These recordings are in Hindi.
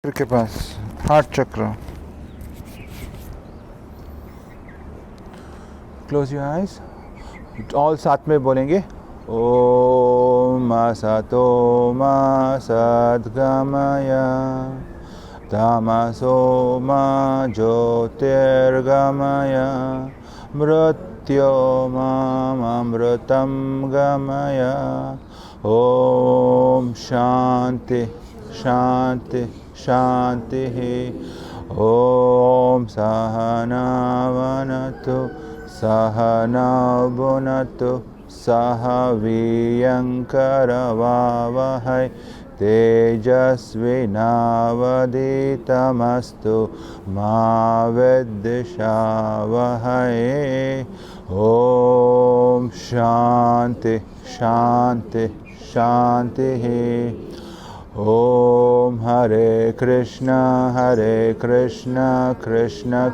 के पास हार्ट चक्र. Close your eyes. ऑल साथ में बोलेंगे. ओम असतो मा सद्गमय तमसो मा ज्योतिर्गमय मृत्योर्मामृतं गमय. ओम शांति शांति शांति. ओम सहनावनतु सहनौ भुनक्तु सह वीर्यङ्करवावहै तेजस्विनावधीतमस्तु मा विद्विषावहै. ओम शांति शांति शांति. ओम हरे कृष्ण कृष्ण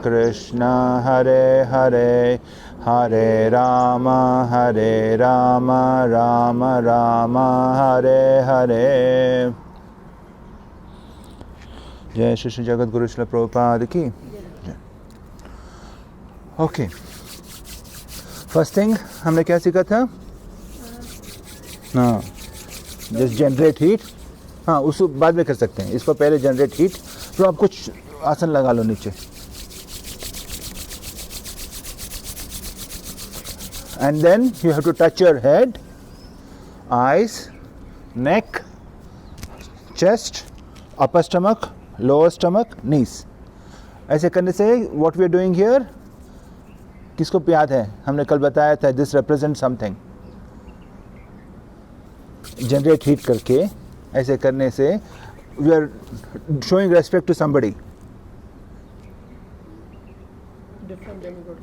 कृष्ण हरे हरे हरे राम राम राम हरे हरे. जय श्री श्री जगत गुरु श्रील प्रभुपाद की. ओके, फर्स्ट थिंग हमने क्या सीखा था? हाँ, जस्ट जनरेट हीट. हाँ, उसको बाद में कर सकते हैं, इसको पहले जनरेट हीट. तो आप कुछ आसन लगा लो नीचे. And then you have to touch your head, eyes, neck, chest, upper stomach, lower stomach, knees. ऐसे करने से what we are doing here, किसको याद है? हमने कल बताया था, this represent something. Generate heat करके ऐसे करने से we are showing respect to somebody. Different demigods.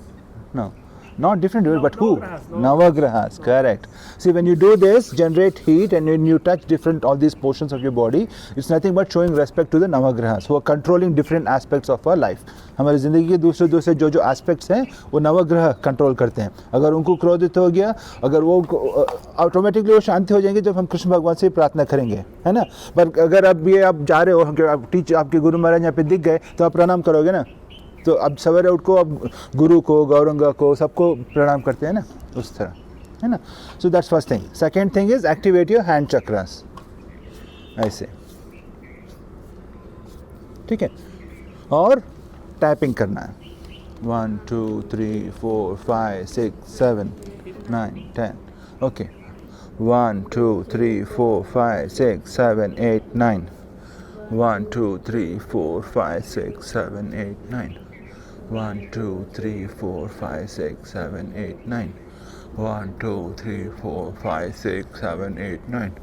No, not different, but who? Navagrahas, Navagrahas, correct. See, when you do this, generate heat, and when you touch different, all these portions of your body, it's nothing but showing respect to the Navagrahas, who are controlling different aspects of our life. हमारी ज़िंदगी के दूसरे दूसरे जो एस्पेक्ट्स हैं वो नवग्रह कंट्रोल करते हैं. अगर उनको क्रोधित हो गया, अगर वो ऑटोमेटिकली वो शांति हो जाएंगे जब हम कृष्ण भगवान से प्रार्थना करेंगे, है ना. पर अगर अब ये आप जा रहे हो, आप टीचर, आपके गुरु महाराज यहाँ पे दिख गए, तो आप प्रणाम करोगे ना. तो अब सवेरे उठ को अब गुरु को, गौरंगा को, सबको प्रणाम करते हैं ना, उस तरह, है ना. So that's first thing. Second thing is activate your hand chakras. ऐसे, ठीक है. और टैपिंग करना है. 1 2 3 4 5 6 7 9 10. ओके, 1 2 3 4 5 6 7 8 9. 1 2 3 4 5 6 7 8 9. 1 2 3 4 5 6 7 8 9. 1 2 3 4 5 6 7 8 9.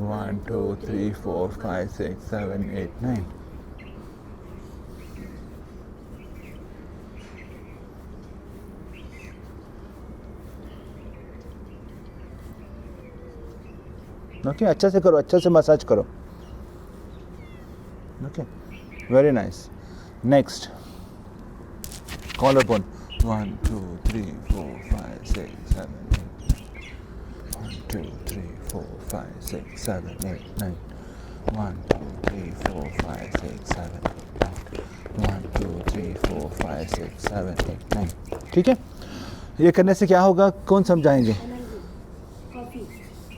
1 2 3 4 5 6 7 8 9. ओके, अच्छा से करो, अच्छा से मसाज करो. Okay, very nice. Next, collarbone. 1 2 3 4 5 6 7 8 9. 1 2 3 4 5 6 7 8 9. 1 2 3 4 5 6 7 8 9. 1 2 3 4 5 6 7 8 9. ठीक है. ये करने से क्या होगा, कौन समझाएंगे?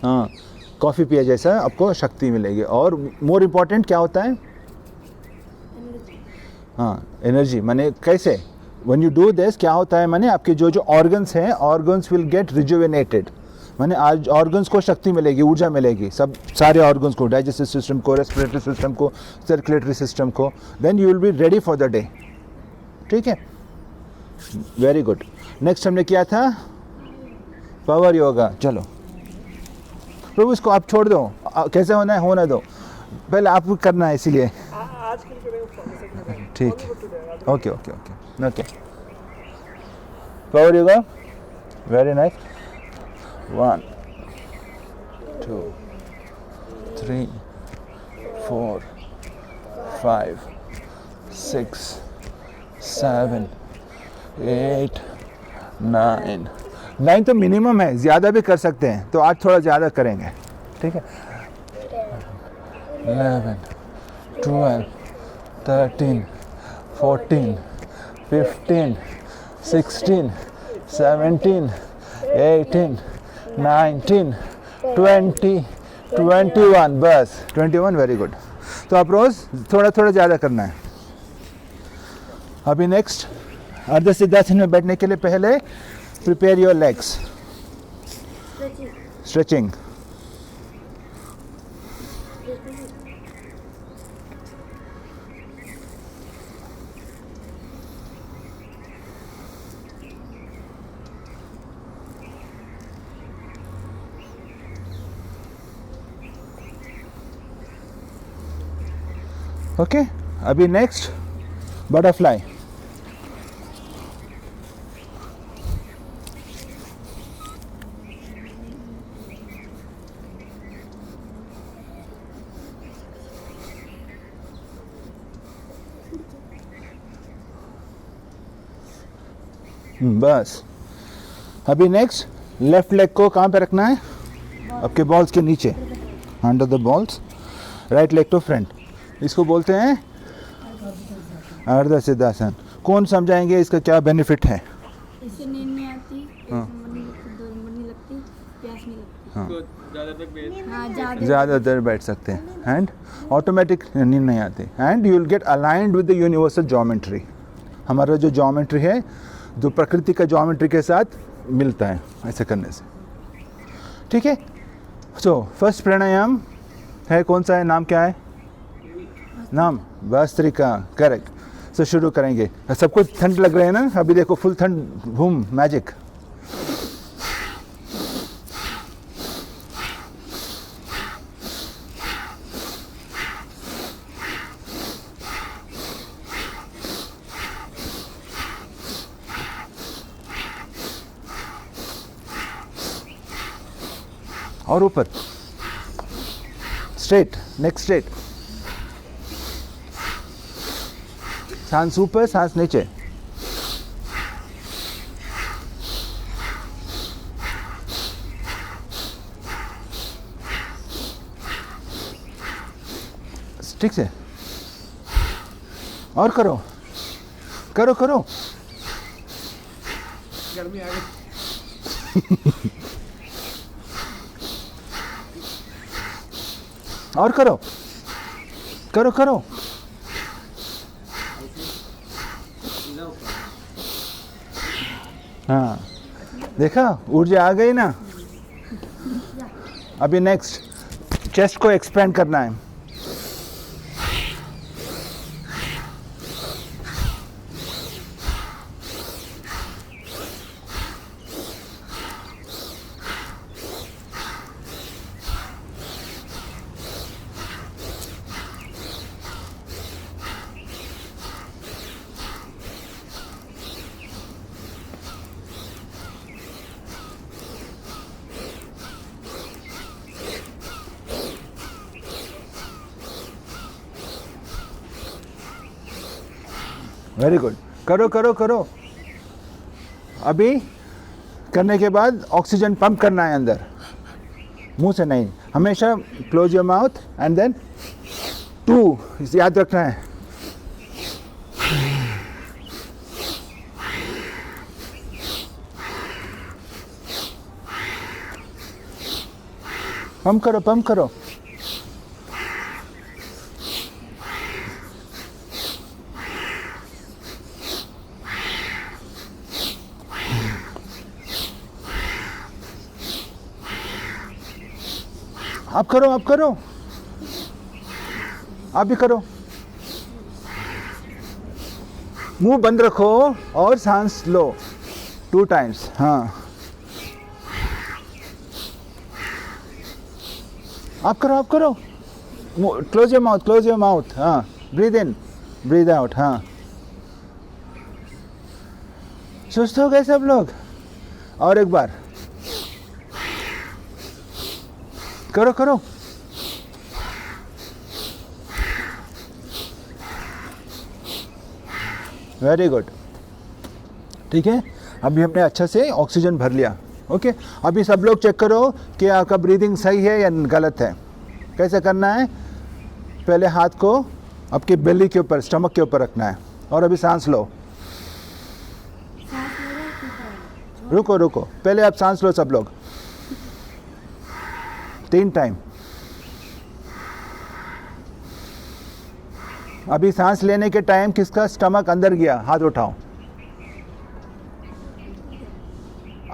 हाँ, कॉफ़ी पिया जैसा आपको शक्ति मिलेगी. और मोर इम्पॉर्टेंट क्या होता है? हाँ, एनर्जी. माने कैसे? व्हेन यू डू दिस क्या होता है, माने आपके जो ऑर्गन्स हैं, ऑर्गन्स विल गेट रिजुवेनेटेड. माने आज ऑर्गन्स को शक्ति मिलेगी, ऊर्जा मिलेगी, सब सारे ऑर्गन्स को, डाइजेस्टिव सिस्टम को, रेस्पिरेटरी सिस्टम को, सर्कुलेटरी सिस्टम को. Then you will be ready for the day. ठीक है, वेरी गुड. नेक्स्ट हमने किया था पावर योगा. चलो प्रभु, इसको आप छोड़ दो, कैसे होना है होना दो, पहले आप करना है, इसीलिए. आज के लिए ठीक है. Okay okay okay okay. Power yoga, very nice. 1 2 3 4 5 6 7 8 9. 9 तो मिनिमम है, ज़्यादा भी कर सकते हैं, तो आज थोड़ा ज़्यादा करेंगे. ठीक है. 11 12 13, 14, 15, 16, 17, 18, 19, 20, 21. बस 21. Very good. तो आप रोज थोड़ा थोड़ा ज़्यादा करना है. अभी नेक्स्ट अर्ध सिद्धासन में बैठने के लिए पहले prepare your legs. Stretching. Okay. अभी नेक्स्ट बटरफ्लाई. बस. अभी नेक्स्ट लेफ्ट लेग को कहाँ पे रखना है? आपके बॉल्स के नीचे, under the balls. Right leg to front. इसको बोलते हैं अर्ध सिद्धासन. कौन समझाएंगे इसका क्या बेनिफिट है? इससे नींद नहीं आती, हाँ. नंबर नहीं लगती, 2 नंबर नहीं लगती, प्यास नहीं लगती. हाँ. हाँ, ज़्यादा ज़्यादा देर बैठ सकते हैं एंड ऑटोमेटिक नींद नहीं आती. And you will get aligned with the universal geometry. हमारा जो ज्योमेट्री है, जो प्रकृति का ज्योमेट्री के साथ मिलता है ऐसे करने से. ठीक है. सो फर्स्ट प्राणायाम है, कौन सा है? नाम क्या है? नाम भस्त्रिका. करेक्ट. सो शुरू करेंगे. सबको ठंड लग रहा है ना? अभी देखो फुल ठंड. Boom magic. और ऊपर स्ट्रेट. Next straight. सांस ऊपर, सांस नीचे. ठीक से. और करो करो करो. गर्मी आ गई. और करो करो करो. हाँ, देखा ऊर्जा आ गई ना. अभी नेक्स्ट चेस्ट को एक्सपेंड करना है. Very good. करो करो करो. अभी करने के बाद ऑक्सीजन पंप करना है अंदर, मुंह से नहीं. हमेशा close your mouth and then 2. इसे याद रखना है. पंप करो पंप करो. आप करो आप करो. आप भी करो. मुंह बंद रखो और सांस लो 2 टाइम्स. हाँ, आप करो. Close your mouth, close your mouth. हाँ, ब्रीद इन ब्रीद आउट. हाँ, सुस्त हो गए सब लोग? और एक बार करो करो. Very good. ठीक है. अभी हमने अच्छा से ऑक्सीजन भर लिया. ओके. अभी सब लोग चेक करो कि आपका ब्रीदिंग सही है या गलत है. कैसे करना है? पहले हाथ को आपके बेली के ऊपर, स्टमक के ऊपर रखना है। और अभी सांस लो, सांस ले रहे हैं, ऊपर। रुको रुको, पहले आप सांस लो सब लोग 3 टाइम। अभी सांस लेने के टाइम किसका स्टमक अंदर गया, हाथ उठाओ।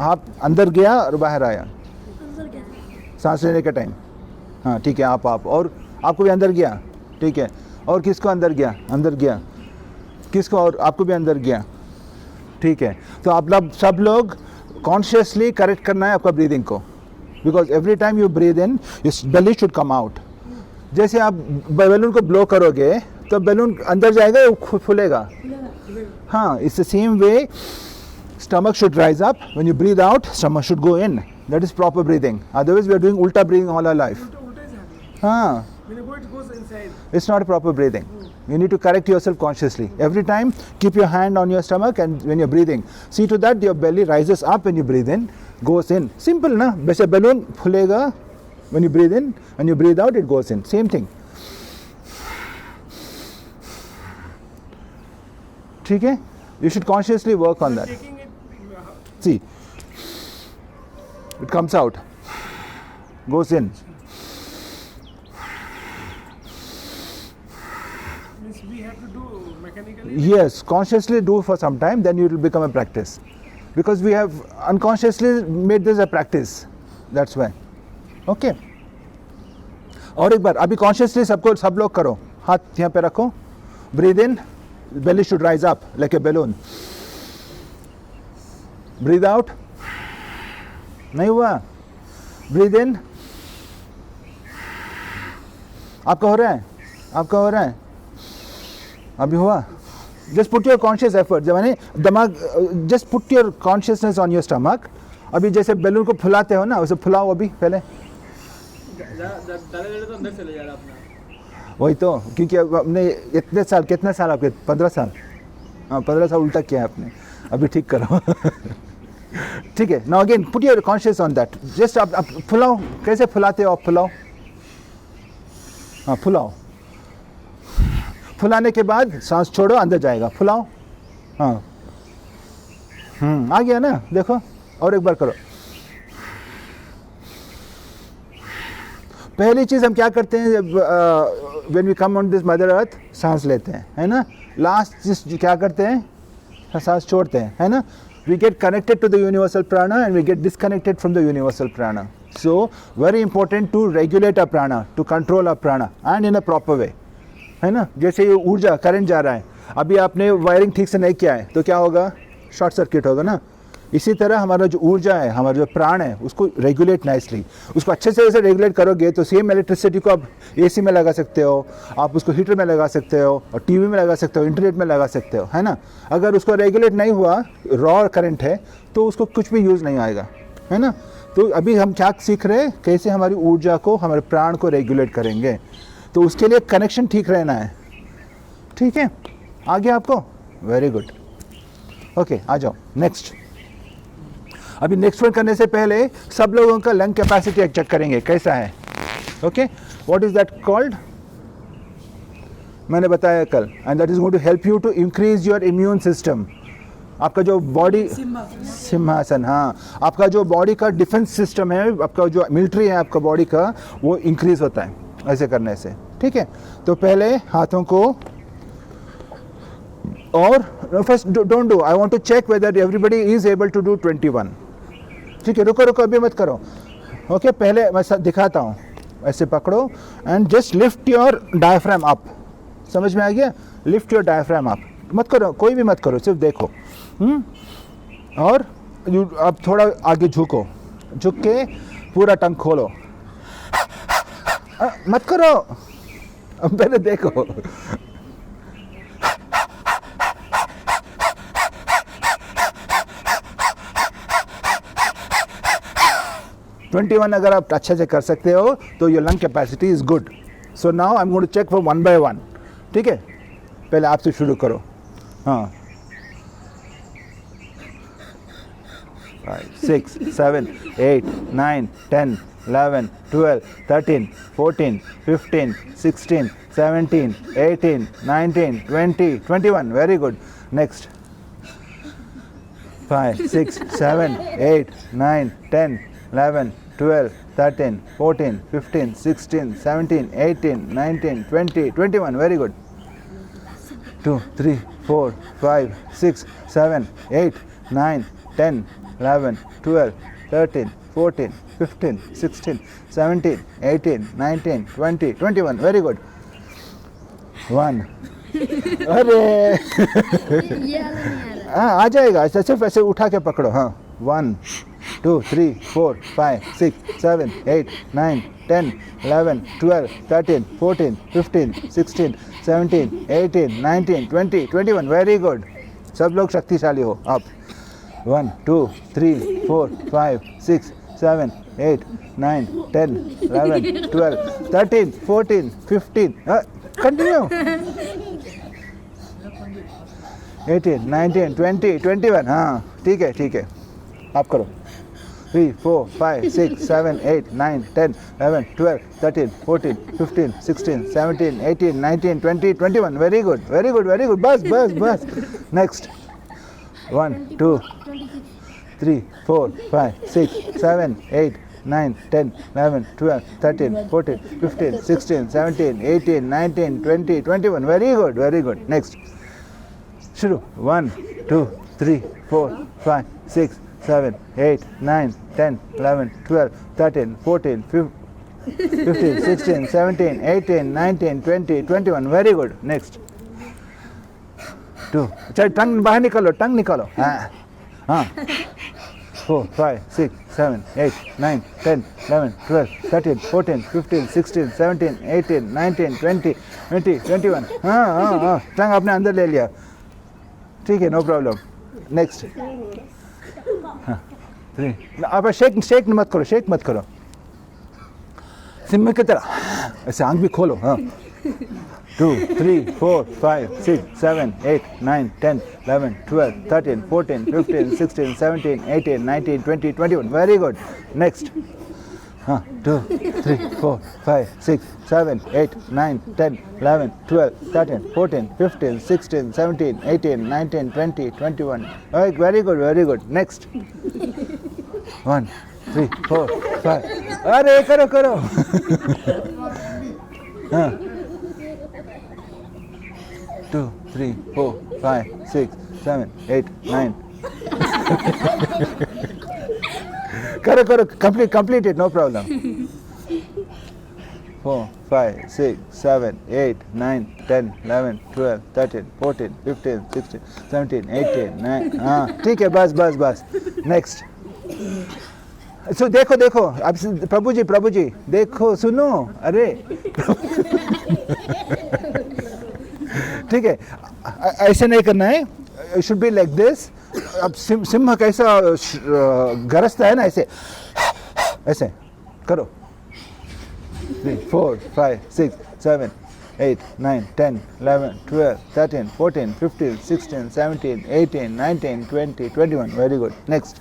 आप अंदर गया और बाहर आया अंदर गया। सांस लेने के टाइम। हाँ ठीक है, आप और आपको भी अंदर गया, ठीक है। और किसको अंदर गया, अंदर गया, किसको, और आपको भी अंदर गया, ठीक है। तो आप लोग सब लोग कॉन्शियसली करेक्ट करना है आपका ब्रीदिंग को, because every time you breathe in your belly should come out. जैसे आप बैलून को ब्लो करोगे तो बैलून अंदर जाएगा या फूलेगा, हाँ, it's the same way stomach should rise up. When you breathe out, stomach should go in. That is proper breathing. Otherwise we are doing ulta breathing all our life. Ulta is happening. हाँ, When you go, it goes inside. it's not a proper breathing. You need to correct yourself consciously. Every time keep your hand on your stomach, and when you're breathing, see to that your belly rises up when you breathe in, goes in. Simple ना, वैसे balloon फूलेगा when you breathe in, and you breathe out, it goes in. Same thing. ठीक है? You should consciously work on that. Taking it, See, it comes out, goes in. means we have to do mechanically. Yes, consciously do for some time, then it will become a practice. Because we have unconsciously made this a practice. That's why. Okay. और एक बार अभी consciously सबको सब लोग करो, हाथ यहाँ पे रखो, breathe in, belly should rise up like a balloon. Breathe out. नहीं हुआ, breathe in. आपका हो रहा है, आपका हो रहा है, अभी हुआ। Just put your conscious effort, जब मैंने दिमाग, just put your consciousness on your stomach. अभी जैसे बैलून को फुलाते हो ना, वैसे फुलाओ अभी पहले। दादा तो अंदर चले जा रहा अपना। वही तो, क्योंकि अब हमने इतने साल, कितने साल आपके, 15 साल, हाँ 15 साल उल्टा किया है आपने, अभी ठीक करो। ठीक है, now again put your conscious on that. Just आप फुलाओ, कैसे फुलाते हो आप, फुलाओ, हाँ फुलाओ। फुलाने के बाद सांस छोड़ो, अंदर जाएगा, फुलाओ, हाँ आ गया ना, देखो और एक बार करो। पहली चीज हम क्या करते हैं, when we come on this mother earth, सांस लेते हैं, है ना। लास्ट चीज क्या करते हैं, सांस छोड़ते हैं, है ना। We get connected to the universal prana and we get disconnected from the universal prana. So very important to regulate our prana, to control our prana and in a proper way, है ना। जैसे ये ऊर्जा, करंट जा रहा है, अभी आपने वायरिंग ठीक से नहीं किया है तो क्या होगा, शॉर्ट सर्किट होगा ना। इसी तरह हमारा जो ऊर्जा है, हमारा जो प्राण है, उसको रेगुलेट नाइसली, उसको अच्छे से रेगुलेट करोगे तो सेम इलेक्ट्रिसिटी को आप एसी में लगा सकते हो, आप उसको हीटर में लगा सकते हो, और टीवी में लगा सकते हो, इंटरनेट में लगा सकते हो, है ना। अगर उसको रेगुलेट नहीं हुआ, रॉ करंट है, तो उसको कुछ भी यूज़ नहीं आएगा, है ना। तो अभी हम क्या सीख रहे हैं, कैसे हमारी ऊर्जा को, हमारे प्राण को रेगुलेट करेंगे। तो उसके लिए कनेक्शन ठीक रहना है, ठीक है। आ गया आपको, वेरी गुड। ओके, आ जाओ नेक्स्ट। अभी नेक्स्ट वन करने से पहले सब लोगों का लंग कैपेसिटी चेक करेंगे कैसा है। Okay, what is that called, मैंने बताया कल, and that is going to help you to increase your immune system. आपका जो बॉडी, सिंहासन, हाँ, आपका जो बॉडी का डिफेंस सिस्टम है, आपका जो मिलिट्री है आपका बॉडी का, वो इंक्रीज होता है ऐसे करने से, ठीक है। तो पहले हाथों को, और first don't do, I want to check whether everybody is able to do 21, ठीक है। रुको रुको, अभी मत करो, ओके। पहले मैं दिखाता हूँ, ऐसे पकड़ो and just lift your diaphragm up, समझ में आ गया, लिफ्ट योर डायफ्राम अप, मत करो, कोई भी मत करो, सिर्फ देखो। और अब थोड़ा आगे झुको, झुक के पूरा टंग खोलो, मत करो, अब पहले देखो। 21 अगर आप अच्छे से कर सकते हो तो your lung capacity is good. So now I am going to check for 1 by 1, ठीक है। पहले आपसे शुरू करो, हाँ 5, 6, 7, 8, 9, 10, 11, 12, 13, 14, 15, 16, 17, 18, 19, 20, 21. Very good. Next. 5, 6, 7, 8, 9, 10, 11, 12, 13, 14, 15, 16, 17, 18, 19, 20, 21. Very good. 2, 3, 4, 5, 6, 7, 8, 9, 10, 11, 12, 13, 14, 15, 16, 17, 18, 19, 20, 21. Very good. 1. अरे ये वाला नहीं आ रहा हाँ आ जाएगा, ऐसे सिर्फ ऐसे उठा के पकड़ो. हाँ 1, 2, 3, 4, 5, 6, 7, 8, 9, 10, 11, 12, 13, 14, 15, 16, 17, 18, 19, 20, 21. Very good. सब लोग शक्तिशाली हो आप. 1, 2, 3, 4, 5, 6, 7, 8, 9, 10, 11, 12, 13, 14, 15. Continue. 18, 19, 20, 21. हाँ ठीक है ठीक है. आप करो. 3, 4, 5, 6, 7, 8, 9, 10, 11, 12, 13, 14, 15, 16, 17, 18, 19, 20, 21. Very good. Very good. Very good. Bus, bus, bus. Next. 1, 2, 3, 4, 5, 6, 7, 8, 9, 10, 11, 12, 13, 14, 15, 16, 17, 18, 19, 20, 21. Very good. Very good. Next. शुरू. 1, 2, 3, 4, 5, 6, 7, 8, 9, 10, 11, 12, 13, 14, 15, 16, 17, 18, 19, 20, 21. Very good. Next. 2. चल टंग बाहर निकालो, टंग निकालो. हाँ हाँ. 4, 5, 6, 7, 8, 9, 10, 11, 12, 13, 14, 15, 16, 17, 18, 19, 20, 20, 21. हाँ हाँ हाँ. टंग आपने अंदर ले लिया. ठीक है, नो प्रॉब्लम. नेक्स्ट. हाँ 3. आप शेक मत करो, शेक मत करो. सिम्मे की तरह ऐसे आंख भी खोलो. हाँ 2, 3, 4, 5, 6, 7, 8, 9, 10, 11, 12, 13, 14, 15, 16, 17, 18, 19, 20, 21. Very good. Next. 2, 3, 4, 5, 6, 7, 8, 9, 10, 11, 12, 13, 14, 15, 16, 17, 18, 19, 20, 21. Very good, very good. Next. 1, 3, 4, 5. अरे करो करो. हाँ 2, 3, 4, 5, 6, 7, 8, 9. करो करो. Complete it. No problem. 4, 5, 6, 7, 8, 9, 10, 11, 12, 13, 14, 15, 16, 17, 18, 9. हाँ ठीक है. बस बस बस. नेक्स्ट. सो देखो देखो अब प्रभु जी देखो सुनो. अरे ठीक है, ऐसे नहीं करना है. Should be like this. अब सिंह कैसा गरजता है ना, ऐसे ऐसे करो. 3, 4, 5, 6, 7, 8, 9, 10, 11, 12, 13, 14, 15, 16, 17, 18, 19, 20, 21. Very good. Next.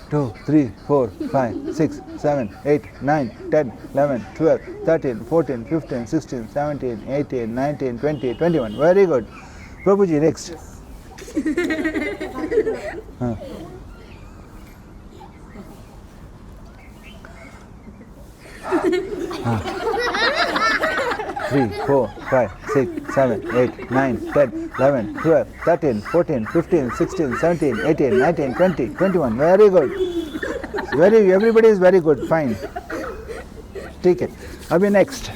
2, 3, 4, 5, 6, 7, 8, 9, 10, 11, 12, 13, 14, 15, 16, 17, 18, 19, 20, 21. Very good. Prabhuji, next. हाँ. 3, 4, 5, 6, 7, 8, 9, 10, 11, 12, 13, 14, 15, 16, 17, 18, 19, 20, 21. Very good. Everybody is very good. Fine. ठीक है. अभी नेक्स्ट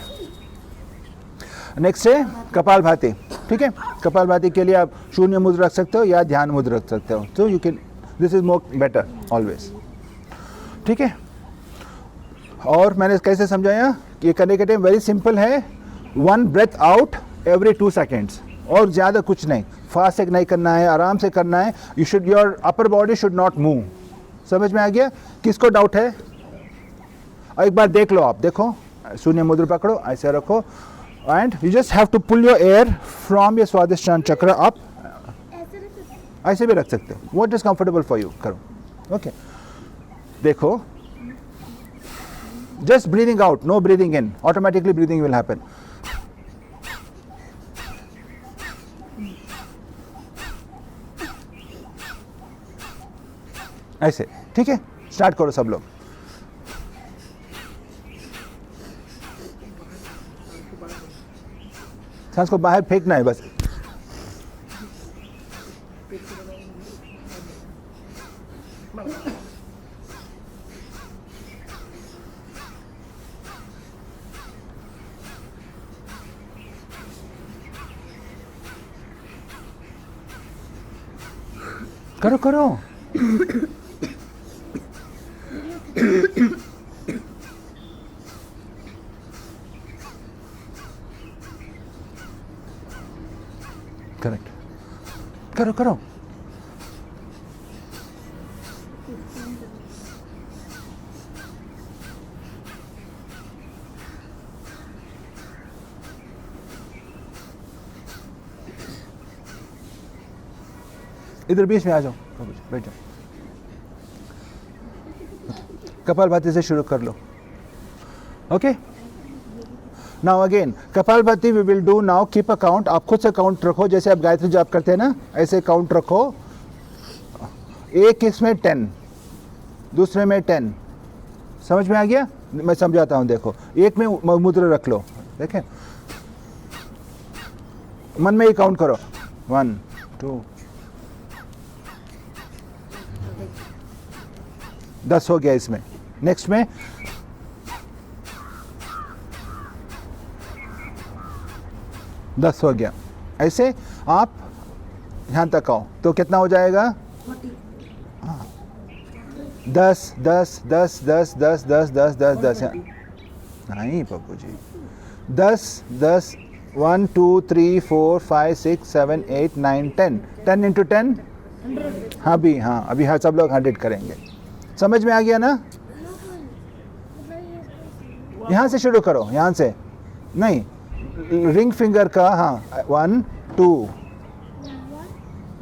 है कपालभाति. ठीक है, कपालभाति के लिए आप शून्य मुद्रा रख सकते हो या ध्यान मुद्रा रख सकते हो. तो you can, this is more better always. ठीक है. और मैंने कैसे समझाया, ये करने के टाइम वेरी सिंपल है. 1 ब्रेथ आउट एवरी 2 सेकेंड्स. और ज़्यादा कुछ नहीं. फास्ट से नहीं करना है, आराम से करना है. You should, your upper body should not move. समझ में आ गया? किसको डाउट है? एक बार देख लो. आप देखो, शून्य मुद्रा पकड़ो, ऐसे रखो. And you just have to pull your air from your Swadhisthana chakra up. ऐसे भी रख सकते हो. What is comfortable for you? करो. ओके देखो, just breathing out, no breathing in, automatically breathing will happen. ऐसे, ठीक है, स्टार्ट करो सब लोग. सांस को बाहर फेंकना है बस. करो करो. करेक्ट, करो करो. इधर बीच में आ जाओ, बैठ जाओ. कपालभाति से शुरू कर लो. Okay, now again kapalbhati we will do now. Keep a count. आप खुद से काउंट रखो, जैसे आप गायत्री जाप करते हैं ना, ऐसे काउंट रखो. एक इसमें 10, दूसरे में 10. समझ में आ गया? मैं समझाता हूँ. देखो, एक में मुद्रा रख लो. देखें, मन में ही काउंट करो. 1 2 10 हो गया इसमें. नेक्स्ट में 10 हो गया. ऐसे आप यहाँ तक आओ तो कितना हो जाएगा? 10 10 10 10 10 10 10 10 10. नहीं पप्पू जी, 10 10 1 2 3 4 5 6 7 8 9 10. 10 into 10. हाँ भी, हाँ अभी हाँ सब लोग 100 करेंगे. समझ में आ गया ना? यहाँ से शुरू करो, यहाँ से नहीं, रिंग फिंगर का. हाँ 1 2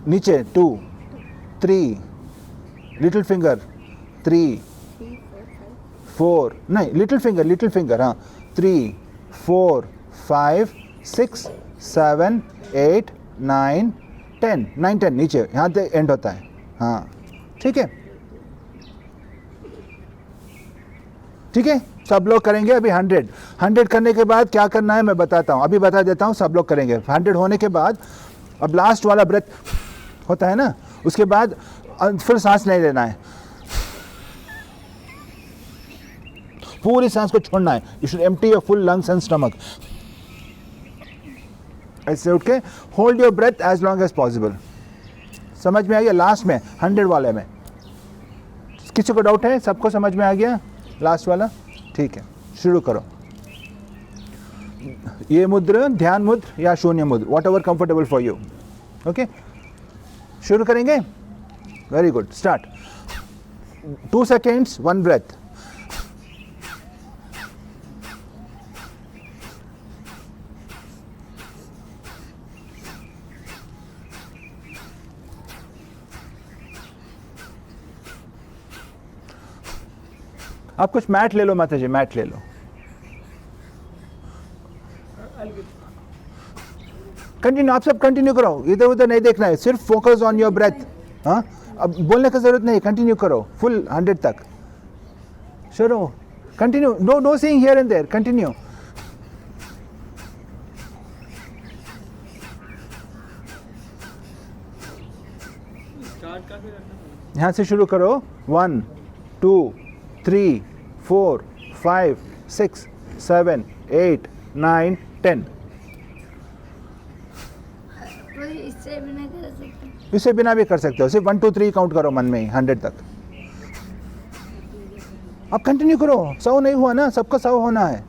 नीचे 2 3 लिटिल फिंगर 3 4 नहीं लिटिल फिंगर हाँ 3 4 5 6 7 8 9 10 9 10 नीचे, यहाँ से एंड होता है. हाँ ठीक है, ठीक है. सब लोग करेंगे अभी 100 करने के बाद क्या करना है मैं बताता हूँ. अभी बता देता हूँ, सब लोग करेंगे. 100 होने के बाद अब लास्ट वाला ब्रेथ होता है ना, उसके बाद फिर सांस नहीं लेना है, पूरी सांस को छोड़ना है. You should empty your full lungs and stomach. ऐसे उठ के hold your breath as long as possible. समझ में आ गया? लास्ट में 100 वाले में किसी को डाउट है? सबको समझ में आ गया लास्ट वाला? ठीक है, शुरू करो. ये मुद्रा ध्यान मुद्र या शून्य mudra, whatever comfortable for you. Okay, शुरू करेंगे. Very good, start. 2 seconds 1 breath. आप कुछ मैट ले लो माता जी, मैट ले लो. कंटिन्यू, आप सब कंटिन्यू करो, इधर उधर नहीं देखना है, सिर्फ फोकस ऑन योर ब्रेथ. हाँ, अब बोलने की जरूरत नहीं, कंटिन्यू करो फुल 100 तक. शुरू, continue. No seeing here and there, continue. यहाँ से शुरू करो. 1 2 3 4 5 6 7 8 9 10. इससे बिना कर सकते? इससे बिना भी कर सकते हो, सिर्फ 1 2 3 काउंट करो मन में ही 100 तक. अब कंटिन्यू करो. 100 नहीं हुआ ना, सबका 100 होना है.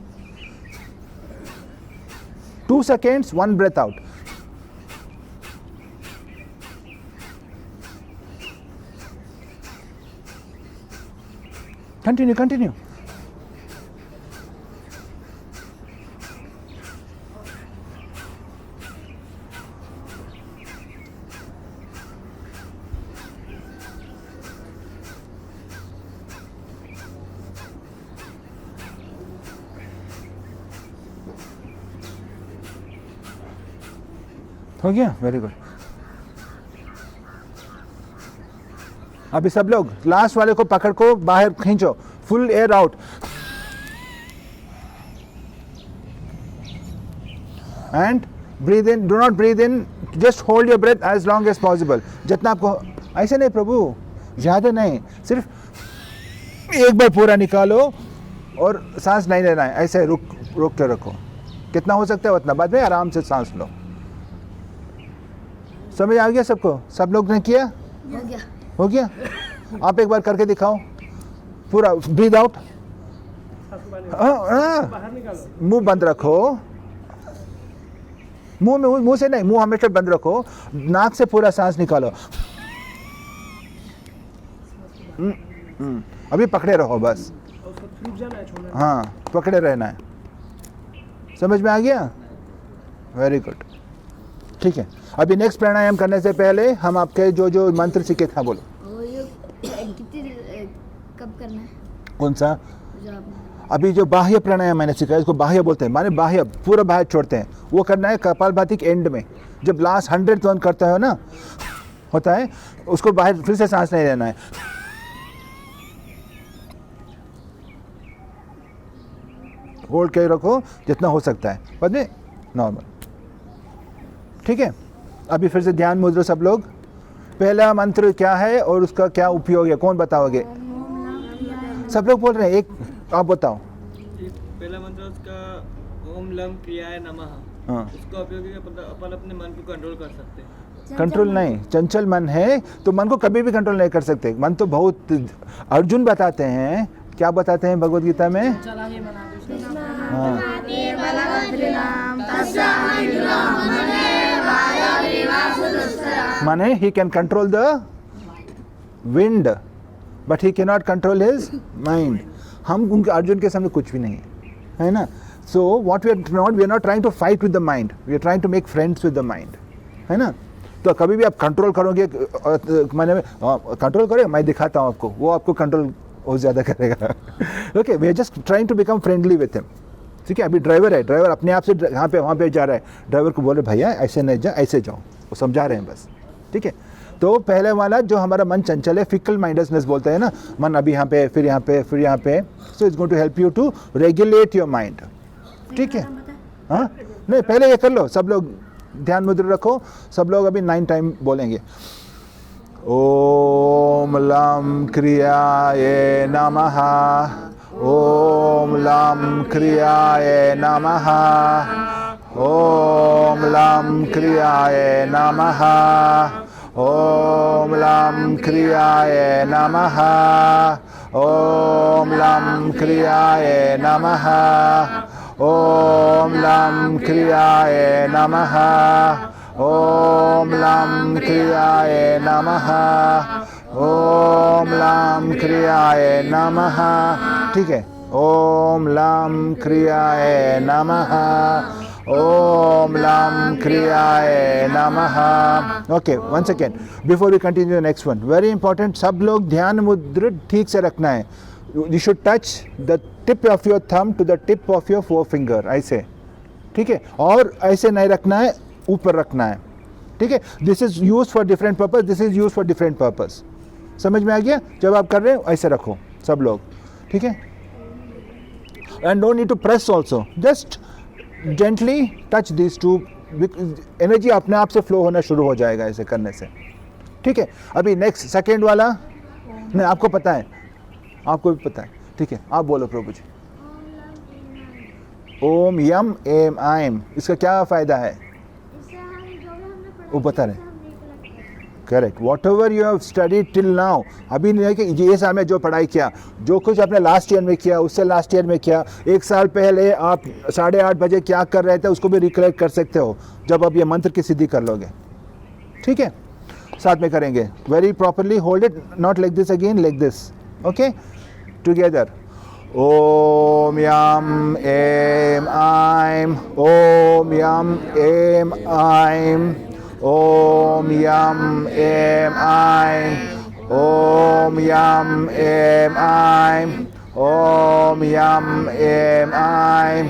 2 seconds 1 breath out. Continue. हो गया, वेरी गुड। अभी सब लोग लास्ट वाले को पकड़ को बाहर खींचो, full air out and breathe in, do not breathe in, just hold your breath as long as possible, जितना आपको, ऐसे नहीं प्रभु, ज़्यादा नहीं, सिर्फ एक बार पूरा निकालो और सांस नहीं लेना है, ऐसे रुक रोक के रखो, कितना हो सकता है उतना, बाद में आराम से सांस लो। समझ आ गया सबको? सब लोग ने किया? हो गया। हो गया? आप एक बार करके दिखाओ, पूरा ब्रीद आउट, बाहर निकालो, मुंह बंद रखो, मुंह से नहीं, मुंह हमेशा बंद रखो, नाक से पूरा सांस निकालो। अभी पकड़े रहो बस, और उसको फ्रीज जाना है, छोड़ना है। हाँ पकड़े रहना है। समझ में आ गया? वेरी गुड, ठीक है। अभी नेक्स्ट प्राणायाम करने से पहले हम आपके जो जो मंत्र सीखे था बोलो। वो ये कितनी कब करना है कौन सा? जो आपने अभी जो बाह्य प्राणायाम मैंने सीखा है, इसको बाह्य बोलते हैं, माने बाह्य, पूरा बाह्य छोड़ते हैं, वो करना है कपालभाति के एंड में, जब लास्ट 100 टर्न करता है ना, होता है, उसको बाहर फिर से सांस नहीं लेना है। होल्ड के रखो जितना हो सकता है, बाद में नॉर्मल, ठीक है। अभी फिर से ध्यान मुद्रा सब लोग। पहला मंत्र क्या है और उसका क्या उपयोग है, कौन बताओगे? सब लोग बोल रहे हैं, एक आप बताओ। पहला मंत्र उसका ओम लम क्रियाय नमः। हाँ, उसका उपयोग है कि अपन अपने मन को कंट्रोल कर सकते हैं। कंट्रोल नहीं, चंचल मन है तो मन को कभी भी कंट्रोल नहीं कर सकते। मन तो बहुत, अर्जुन बताते हैं, क्या बताते हैं भगवद गीता में? हाँ, माने he can control the wind but he can not control his mind. हम उनके, अर्जुन के सामने कुछ भी नहीं है ना। So what we are not trying to fight with the mind, we are trying to make friends with the mind, है ना। तो कभी भी आप कंट्रोल करोगे, मैंने कंट्रोल करो, मैं दिखाता हूँ आपको, वो आपको कंट्रोल और ज़्यादा करेगा। Okay, we are just trying to become friendly with him, ठीक है। अभी ड्राइवर है, ड्राइवर अपने आप से यहाँ पे वहाँ पे जा रहा है, ड्राइवर को बोले भैया ऐसे नहीं जा, ऐसे जाओ, वो समझा रहे हैं बस, ठीक है। तो पहले वाला जो हमारा मन चंचल है, फिकल माइंडनेस बोलते हैं ना, मन अभी यहाँ पे, फिर यहाँ पे, फिर यहाँ पे, so it's going to help you to regulate your mind, ठीक है। हाँ, नहीं पहले ये कर लो, सब लोग ध्यान मुद्रा रखो, सब लोग अभी 9 टाइम बोलेंगे। ओम लम क्रियाय नमः, ओम लम क्रियाय नमः, ओम लम क्रियाय नमः, ओम लम क्रियाय नमः, ओम लम क्रियाय नमः, ओम लम क्रियाय नमः, ओम लम क्रियाय नमः, ओम लम क्रियाय नमः, ठीक है। ओम लम क्रियाय नमः, ओम लम क्रियाय नमः। Okay, one second before we continue the next one, very important, सब लोग ध्यान मुद्रा ठीक से रखना है। You should touch the tip of your thumb to the tip of your 4 finger, ऐसे, ठीक है। और ऐसे नहीं रखना है, ऊपर रखना है, ठीक है। This is use for different purpose, this is use for different purpose. समझ में आ गया? जब आप कर रहे हो ऐसे रखो सब लोग, ठीक है। And don't need to press also, just gently touch this too, energy अपने आप से फ्लो होना शुरू हो जाएगा ऐसे करने से, ठीक है। अभी नेक्स्ट सेकेंड वाला, नहीं आपको पता है, आपको भी पता है, ठीक है। आप बोलो प्रभु जी। ओम यम एम आइम, इसका क्या फायदा है वो बता रहे? Correct, what ever you have studied till now, अभी नहीं है कि ये साल में जो पढ़ाई किया, जो कुछ आपने लास्ट ईयर में किया, उससे लास्ट ईयर में किया, 1 साल पहले आप 8:30 बजे क्या कर रहे थे उसको भी रिकलेक्ट कर सकते हो जब आप ये मंत्र की सिद्धि कर लोगे, ठीक है। साथ में करेंगे, very properly, hold it, not like this again, like this, okay, together. ओम यम एम आइम, ओम यम एम आइम, ओम यम एम आइम, ओम यम एम आइम, ओम यम एम आइम,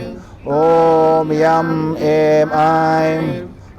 ओम यम एम आइम,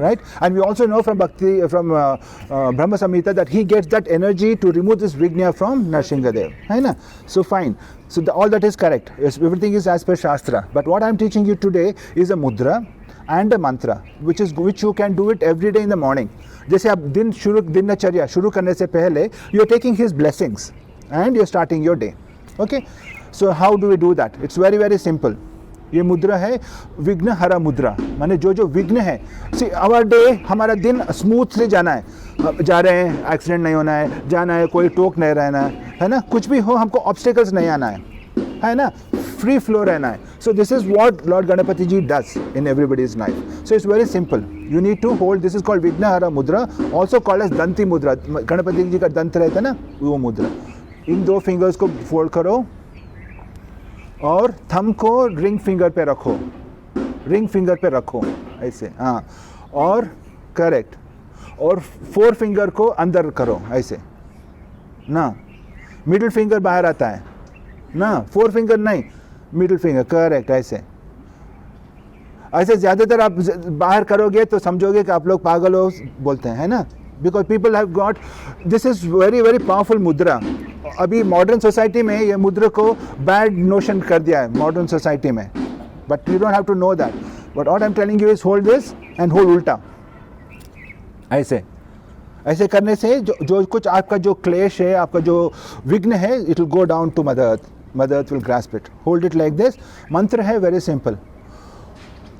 right? And we also know from Bhakti, from Brahma Samhita that he gets that energy to remove this Vigna from Nrsingadev, hai na? So fine. So all that is correct. Yes, everything is as per Shastra. But what I am teaching you today is a mudra and a mantra, which you can do it every day in the morning. जैसे आप दिनचर्या शुरू करने से पहले you are taking his blessings and you are starting your day. Okay? So how do we do that? It's very very simple. ये मुद्रा है विघ्न हरा मुद्रा, माने जो विघ्न है, सी आवर डे, हमारा दिन स्मूथली जाना है, जा रहे हैं, एक्सीडेंट नहीं होना है, जाना है, कोई टोक नहीं रहना है ना, कुछ भी हो हमको ऑब्स्टिकल्स नहीं आना है ना, फ्री फ्लो रहना है. So this is what lord Ganpati ji does in everybody's life. So it's very simple. You need to hold, this is called विघ्न हरा मुद्रा, ऑल्सो कॉल्ड एज दंती मुद्रा. गणपति जी का दंत रहता है ना, वो मुद्रा. इन 2 फिंगर्स को फोल्ड करो और थंब को रिंग फिंगर पे रखो, रिंग फिंगर पे रखो ऐसे, हाँ, और करेक्ट, और 4 फिंगर को अंदर करो ऐसे ना, मिडिल फिंगर बाहर आता है ना, 4 फिंगर नहीं, मिडिल फिंगर, करेक्ट, ऐसे ऐसे. ज़्यादातर आप बाहर करोगे तो समझोगे कि आप लोग पागल हो बोलते हैं, है ना, because people have got, this is very very powerful मुद्रा. अभी मॉडर्न सोसाइटी में ये मुद्रा को बैड नोशन कर दिया है मॉडर्न सोसाइटी में, but you don't have to know that. But what I am telling you is hold this and hold उल्टा ऐसे. ऐसे करने से जो कुछ आपका जो क्लेश है, आपका जो विघ्न है, it will go down to mother earth. Mother earth will grasp it. Hold it like this. मंत्र है वेरी सिंपल.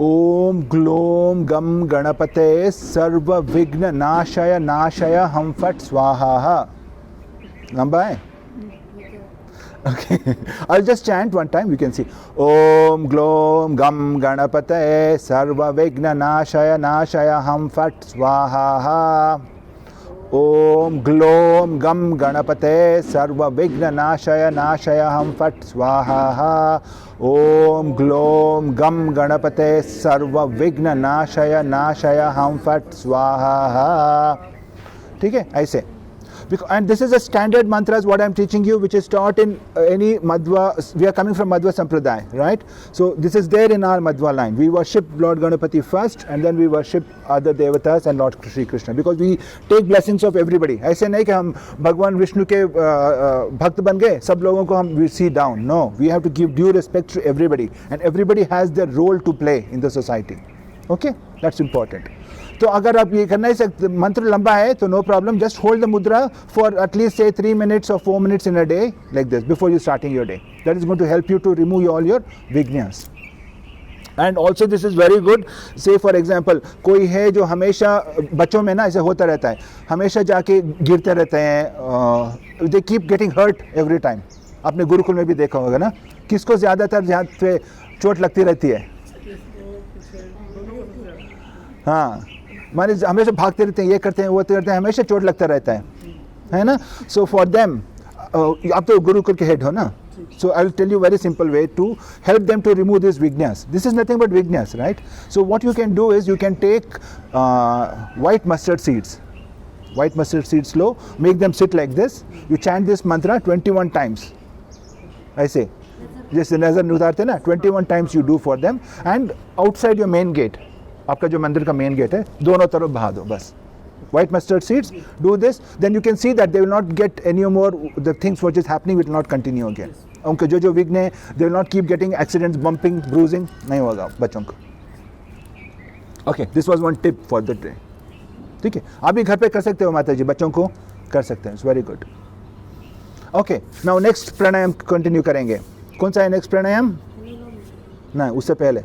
ओम ग्लोम गम गणपते सर्व विघ्न नाशय नाशय हम फट स्वाहा. लंबा है. Okay, I'll just chant one time. You can see Om Glom Gam Ganapate Sarva Vigna Nashaya Nashaya Ham Fat Swaha. Om Glom Gam Ganapate Sarva Vigna Nashaya Nashaya Ham Fat Swaha. Om Glom Gam Ganapate Sarva Vigna Nashaya Nashaya Ham Fat Swaha. ठीक है, ऐसे. And this is a standard mantra, what I am teaching you, which is taught in any Madhva. We are coming from Madhva Sampradaya, right? So this is there in our Madhva line. We worship Lord Ganapati first, and then we worship other devatas and Lord Shri Krishna, because we take blessings of everybody. ऐसे नहीं कि हम भगवान विष्णु के भक्त बन गए, सब लोगों को हम we see down. No, we have to give due respect to everybody, and everybody has their role to play in the society. Okay, that's important. तो अगर आप ये करना है, मंत्र लंबा है तो no problem, just hold the mudra for at least say 3 minutes or 4 minutes in a day like this before you starting your day. That is going to help you to remove all your विघ्नस. And also this is very good. Say for example कोई है जो हमेशा, बच्चों में ना ऐसे होता रहता है, हमेशा जाके गिरते रहते हैं, they keep getting hurt every time. आपने गुरुकुल में भी देखा होगा ना, किसको ज़्यादातर हाथ पे चोट लगती रहती है? हाँ, माने हमेशा भागते रहते हैं, ये करते हैं, वो करते हैं, हमेशा चोट लगता रहता है ना. सो फॉर देम, आप तो गुरुकुल के हेड हो ना, so I will tell you very simple way to help them to remove these vignas. This is nothing but vignas, right? So what you can do is you can take white mustard seeds. White mustard seeds low, make them sit like this. You chant this mantra 21 times. ऐसे जैसे नजर उतारते ना, 21 times you do for them, and outside your main gate, आपका जो मंदिर का मेन गेट है, दोनों तरफ बहा दो बस. White mustard seeds, do this, then you can see that they will not get any more, the things which is happening will not continue again. उनके जो विघ्न है, they will not keep getting accidents, bumping, bruising, नहीं होगा बच्चों को. Okay, this was one tip for the day. ठीक है, आप भी घर पे कर सकते हो माता जी, बच्चों को कर सकते हैं. It's very good. Okay, now next pranayama continue करेंगे. कौन सा है नेक्स्ट प्राणायाम? ना, उससे पहले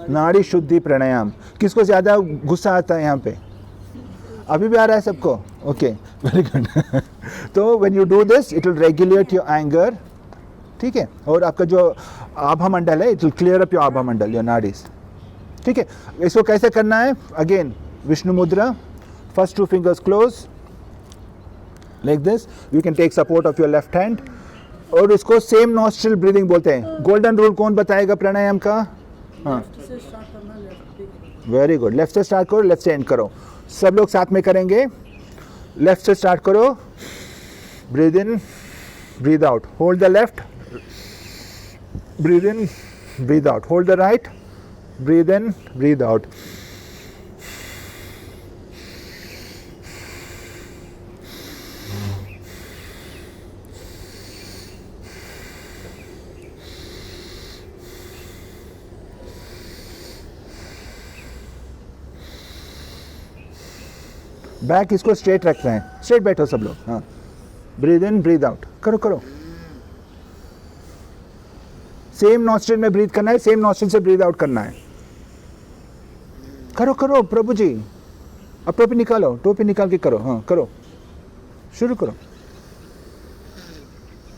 नाड़ी शुद्धि प्राणायाम. किसको ज़्यादा गुस्सा आता है यहाँ पे? अभी भी आ रहा है सबको? Okay, very good. तो when you do this it will regulate your anger. ठीक है, और आपका जो आभा मंडल है, it will clear up your आभा मंडल, योर नाड़ीज. ठीक है, इसको कैसे करना है? Again Vishnu mudra, first 2 fingers close like this. You can take support of your left hand, और इसको सेम नॉस्ट्रिल ब्रीदिंग बोलते हैं. गोल्डन रूल कौन बताएगा प्राणायाम का? हाँ, वेरी गुड. लेफ्ट से स्टार्ट करो, लेफ्ट से एंड करो. सब लोग साथ में करेंगे. लेफ्ट से स्टार्ट करो, breathe in, breathe out, hold the left, breathe in, breathe out, hold the right, Breathe in, breathe out. Back इसको स्ट्रेट रखना है, स्ट्रेट बैठो सब लोग. हाँ, ब्रीद इन ब्रीद आउट. करो करो. सेम नॉस्ट्रिल में ब्रीथ करना है, सेम नॉस्ट्रिल से ब्रीद आउट करना है. करो करो प्रभु जी. अब टोपी निकालो, टोपी निकाल के करो. हाँ करो, शुरू करो.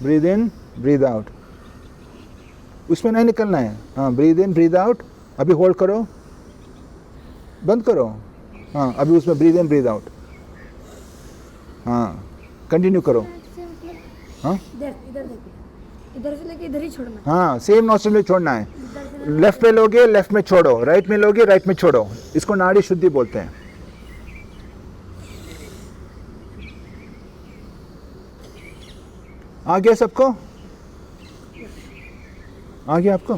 Breathe in breathe out. उसमें नहीं निकलना है. हाँ, ब्रीद इन ब्रीद आउट. अभी होल्ड करो, बंद करो. हाँ, अभी उसमें ब्रीद इन ब्रीद आउट. हाँ, कंटिन्यू करो. हाँ इधर इधर देखो, इधर से लेके इधर ही छोड़ना. हाँ, सेम नॉस्ट्रिल में छोड़ना है. लेफ्ट में लोगे लेफ्ट में छोड़ो, राइट में लोगे राइट में छोड़ो. इसको नाड़ी शुद्धि बोलते हैं. आ गया सबको? आ गया आपको?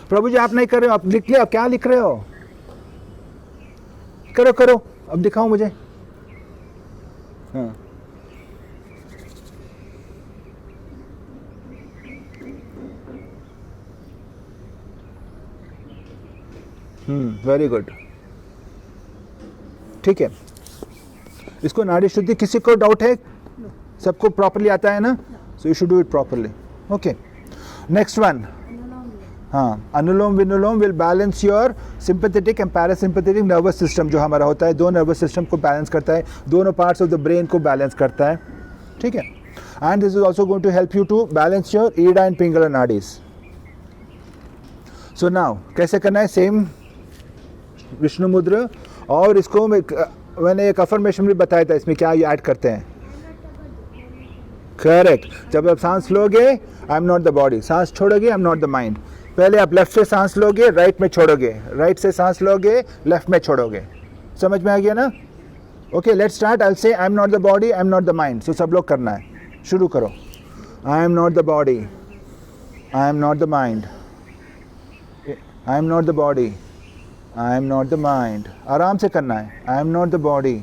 प्रभु जी आप नहीं कर रहे हो, आप लिख लिया. क्या लिख रहे हो? करो करो, अब दिखाओ मुझे. हाँ, वेरी गुड. ठीक है, इसको नाड़ी शुद्धि. किसी को डाउट है? सबको प्रॉपर्ली आता है ना? So you should do it properly. Okay, next one. हाँ, anulom vilom will balance your sympathetic and parasympathetic nervous system. जो हमारा होता है, दो नर्वस सिस्टम को बैलेंस करता है, दोनों पार्ट्स ऑफ द ब्रेन को बैलेंस करता है. ठीक है, and this is also going to help you to balance your ida and pingala नाडीज. सो नाउ कैसे करना है? सेम विष्णु मुद्रा. और इसको मैंने एक अफर्मेशन भी बताया था, इसमें क्या ऐड करते हैं. करेक्ट. जब आप सांस लोगे, आई एम नॉट द बॉडी. सांस छोड़ोगे, आई एम नॉट द माइंड. पहले आप लेफ्ट से सांस लोगे, राइट में छोड़ोगे. राइट से सांस लोगे, लेफ्ट में छोड़ोगे. समझ में आ गया ना? Okay, let's start. I will say I am not the body, I am not the mind. So सब लोग करना है. शुरू करो. I am not the body, I am not the mind. I am not the body, I am not the mind. आराम से करना है. I am not the body,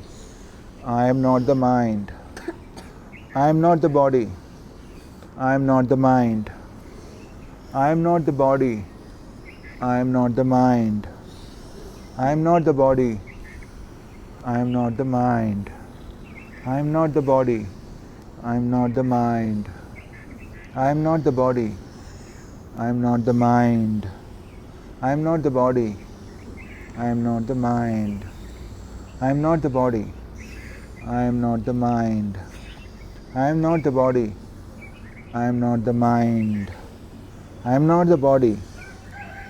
I am not the mind. I am not the body, I am not the mind. I am not the body, I am not the mind. I am not the body, I am not the mind. I am not the body, I am not the mind. I am not the body, I am not the mind. I am not the body, I am not the mind. I am not the body, I am not the mind. I am not the body, I am not the mind. I am not the body,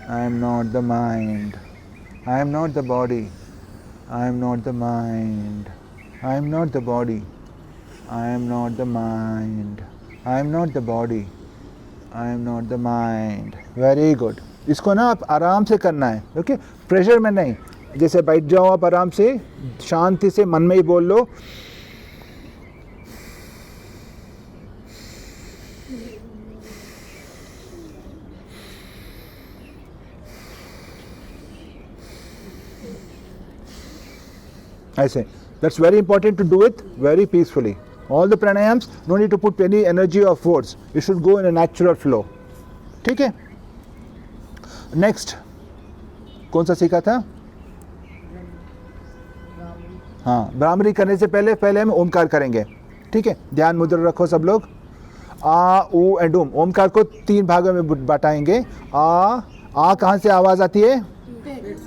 I am not the mind. I am not the body, I am not the mind. I am not the body, I am not the mind. I am not the body, I am not the mind. Very good. इसको ना आप आराम से करना है. ओके, प्रेशर में नहीं. जैसे बैठ जाओ आप आराम से, शांति से मन में ही बोल लो. ऐसे. That's very important to do it very peacefully. All the pranayams, no need to put any energy or force. You should go in a natural flow. ठीक है. Next, कौन सा सीखा था? हाँ, भ्रामरी करने से पहले हम ओमकार करेंगे. ठीक है, ध्यान मुद्रा रखो सब लोग. आ, ऊ एंड ओम. ओमकार को 3 भागों में बांटाएंगे. आ कहाँ से आवाज आती है?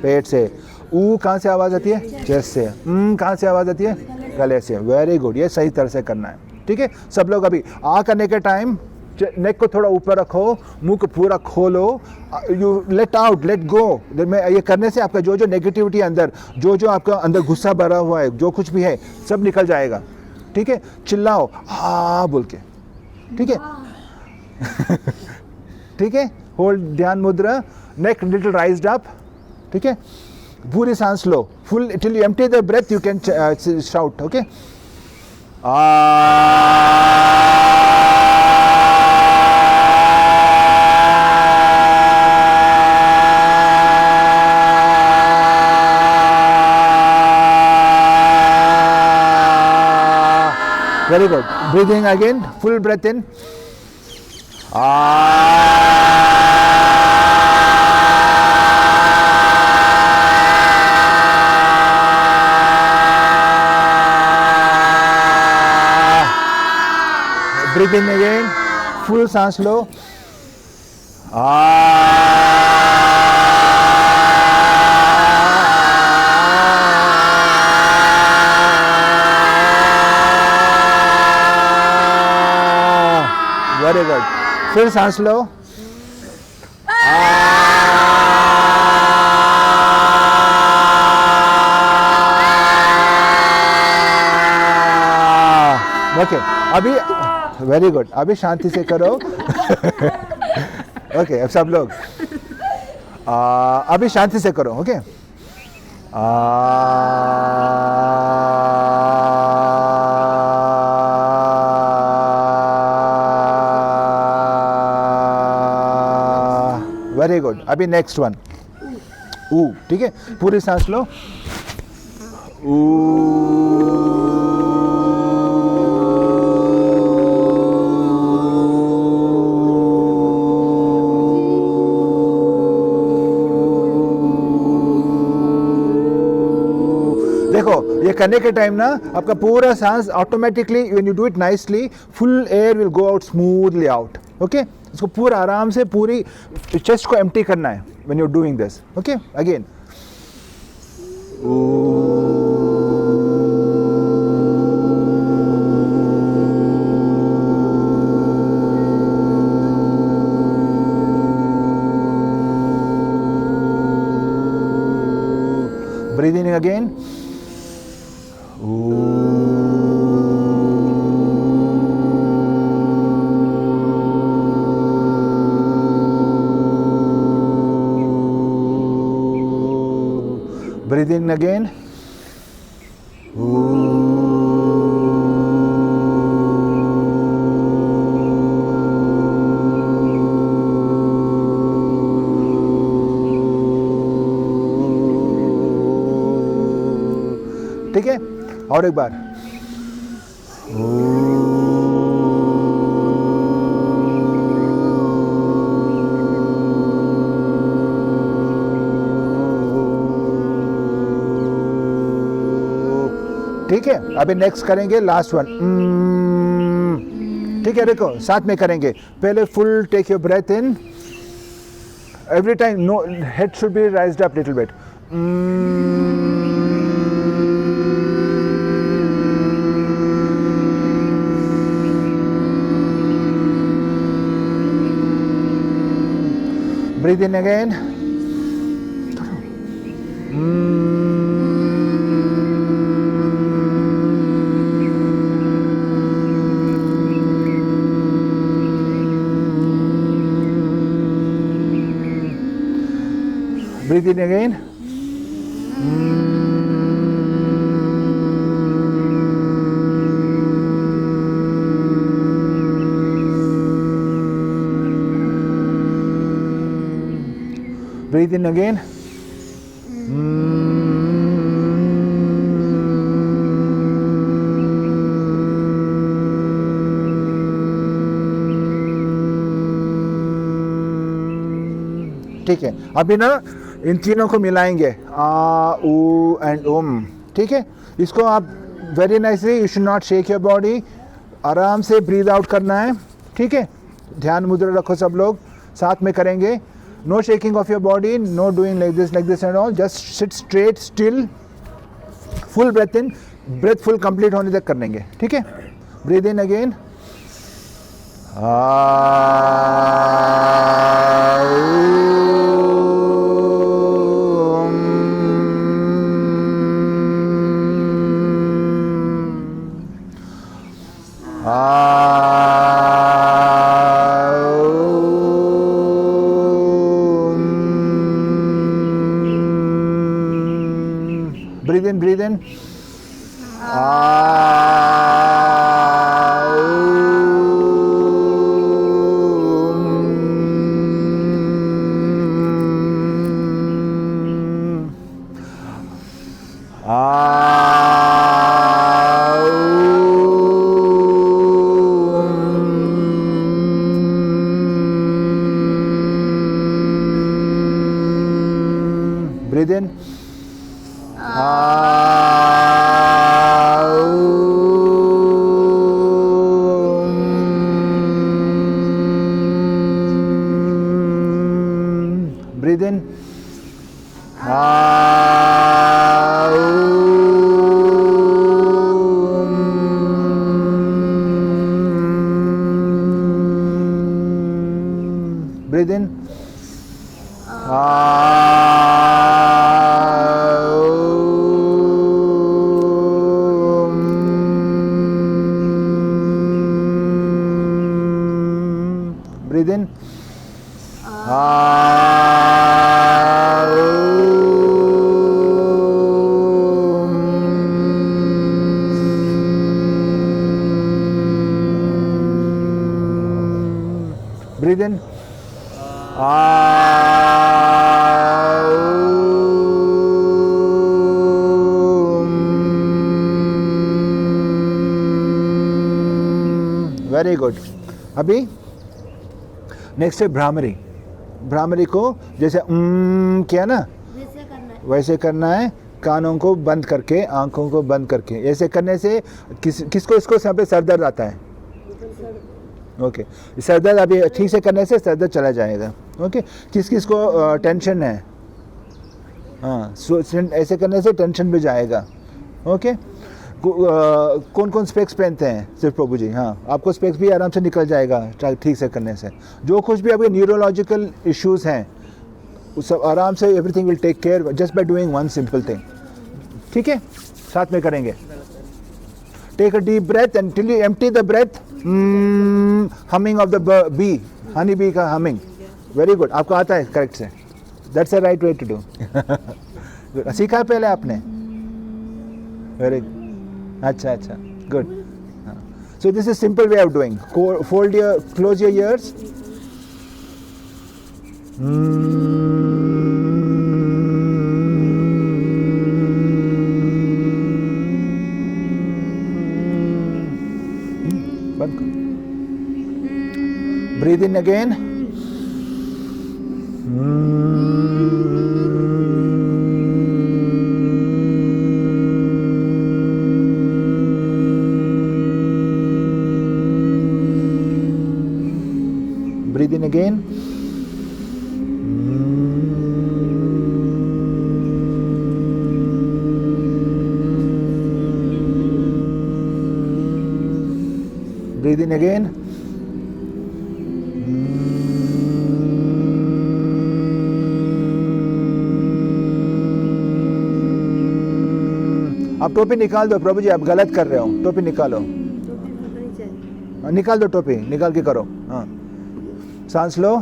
पेट से. ऊ कहाँ से आवाज़ आती है? चेस्ट से. कहाँ से आवाज़ आती है? गले से. Very good. ये सही तरह से करना है. ठीक है, सब लोग अभी आ करने के टाइम नेक को थोड़ा ऊपर रखो, मुंह को पूरा खोलो. You let out, let go. ये करने से आपका जो नेगेटिविटी अंदर, जो आपका अंदर गुस्सा भरा हुआ है, जो कुछ भी है, सब निकल जाएगा. ठीक है, चिल्लाओ आ बोल के. ठीक है. ठीक है, होल्ड ध्यान mudra. Neck little raised up. ठीक है, पूरी सांस लो. Full till you empty the breath, you can shout. Okay. Very good. Breathing again. Full breath in. Breathe in again. Full सांस लो. Very good. फिर सांस लो. ओके अभी वेरी गुड. अभी शांति से करो. ओके अब सब लोग अभी शांति से करो. Okay very good. अभी नेक्स्ट वन. ठीक है पूरी सांस लो. देखो ये करने के टाइम ना आपका पूरा सांस automatically when you do it nicely full air will go out smoothly out. Okay इसको पूरा आराम से पूरी चेस्ट को एम्प्टी करना है when you are doing this. Okay again. Breathing again. Breathe in again. ठीक है और एक बार. ठीक है अभी नेक्स्ट करेंगे लास्ट वन. ठीक है देखो साथ में करेंगे. पहले full take your breath in. Every time no head should be raised up little bit. Breathe in again. Breathe in again. Breathe in again. ठीक है अभी ना इन तीनों को मिलाएंगे. आ ऊ एंड ओम. ठीक है इसको आप very nicely you should not shake your body. आराम से ब्रीद आउट करना है. ठीक है ध्यान मुद्रा रखो सब लोग. साथ में करेंगे. No shaking of your body, no doing like this and all. Just sit straight, still. Full breath in. Breath full complete होने तक करेंगे. ठीक है Breathe in again. Breathe in. Breathe in, breathe in, breathe in, breathe in, breathe in, very good. अभी नेक्स्ट है भ्रामरी। भ्रामरी को जैसे किया ना वैसे करना है। वैसे करना है, कानों को बंद करके, आंखों को बंद करके। ऐसे करने से किसको इसको यहाँ पे सर दर्द आता है? ओके, सर दर्द अभी ठीक से करने से सर दर्द चला जाएगा। ओके, किस किस को टेंशन है? हाँ, ऐसे करने से टेंशन भी जाएगा। ओके, कौन कौन स्पेक्स पहनते हैं? सिर्फ प्रभु जी। हाँ, आपको स्पेक्स भी आराम से निकल जाएगा ठीक से करने से। जो कुछ भी अभी न्यूरोलॉजिकल इश्यूज हैं उस सब आराम से, everything will take care just by doing one simple thing. ठीक है, साथ में करेंगे। Take a deep breath and till you empty the breath, humming of the bee, honey bee का हमिंग। वेरी गुड, आपको आता है करेक्ट से। That's the right way to do. सीखा है पहले आपने? वेरी गुड, अच्छा अच्छा, good. So this is simple way of doing. Fold your, close your ears. बंद करो। Breathe in again. Breathe in again. Breathe in again. आप टोपी निकाल दो प्रभु जी, आप गलत कर रहे हो। टोपी निकालो, निकाल दो टोपी, निकाल के करो। हाँ, सांस लो।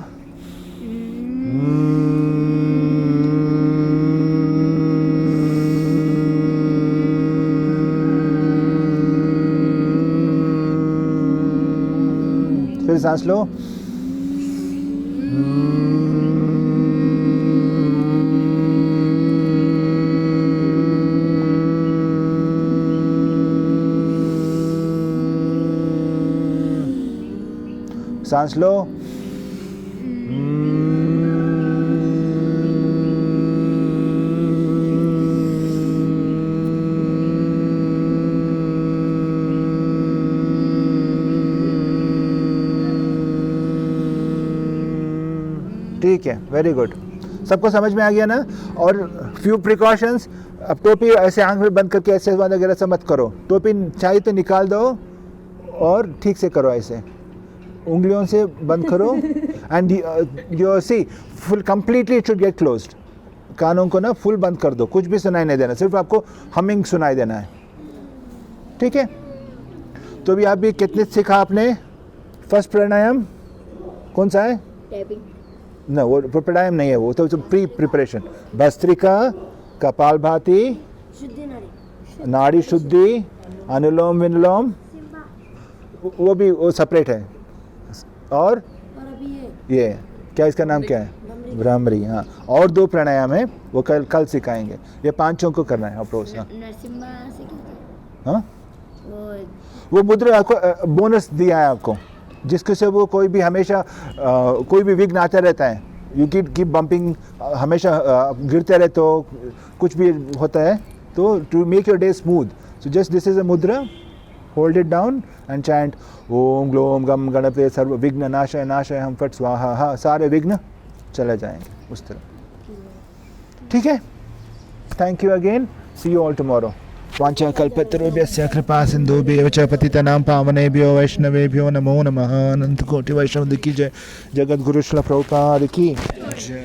फिर सांस लो। सांस लो। ठीक है, वेरी गुड। सबको समझ में आ गया ना? और फ्यू प्रिकॉशंस। अब टोपी ऐसे आंख में बंद करके ऐसे वगैरह से मत करो। टोपी चाहिए तो निकाल दो और ठीक से करो, ऐसे उंगलियों से बंद करो। And you see full completely it should get closed. कानों को ना फुल बंद कर दो, कुछ भी सुनाई नहीं देना, सिर्फ आपको हमिंग सुनाई देना है। ठीक है, तो अभी आप भी कितने सीखा आपने? फर्स्ट प्राणायाम कौन सा है? टैपिंग। ना, वो प्राणायाम नहीं है, वो तो प्री प्रिपरेशन। भस्त्रिका, कपालभाति, शुद्धि नाड़ी, नाड़ी शुद्धि, अनुलोम विलोम, वो भी वो सेपरेट है। और अभी ये क्या, इसका नाम क्या है? भ्रामरी। हाँ, और 2 प्राणायाम है, वो कल सिखाएंगे। ये 5 को करना है अप्रोच। हाँ, नरसिम्हा से क्या? हाँ, वो वो मुद्रा आपको बोनस दिया है आपको, जिसके से वो कोई भी हमेशा कोई भी विघ्न आता रहता है, यू कीप बम्पिंग, हमेशा गिरते रहे तो कुछ भी होता है, तो to make your day smooth, so just this is a mudra, hold it down and chant Om ग्लोम गम गणपते सर्व विघ्न नाशय नाशय हम फट स्वाहा, हा, सारे विघ्न चले जाएंगे उस तरह। ठीक है, thank you again, see you all tomorrow. वाञ्छा कल्पतरुभ्यश्च कृपा सिन्धुभ्येव च पतितनां पावनेभ्यो वैष्णवेभ्यो नमो नमः। अनंत कोटि वैष्णव की जय। जगद्गुरु श्रील प्रभुपाद की जय।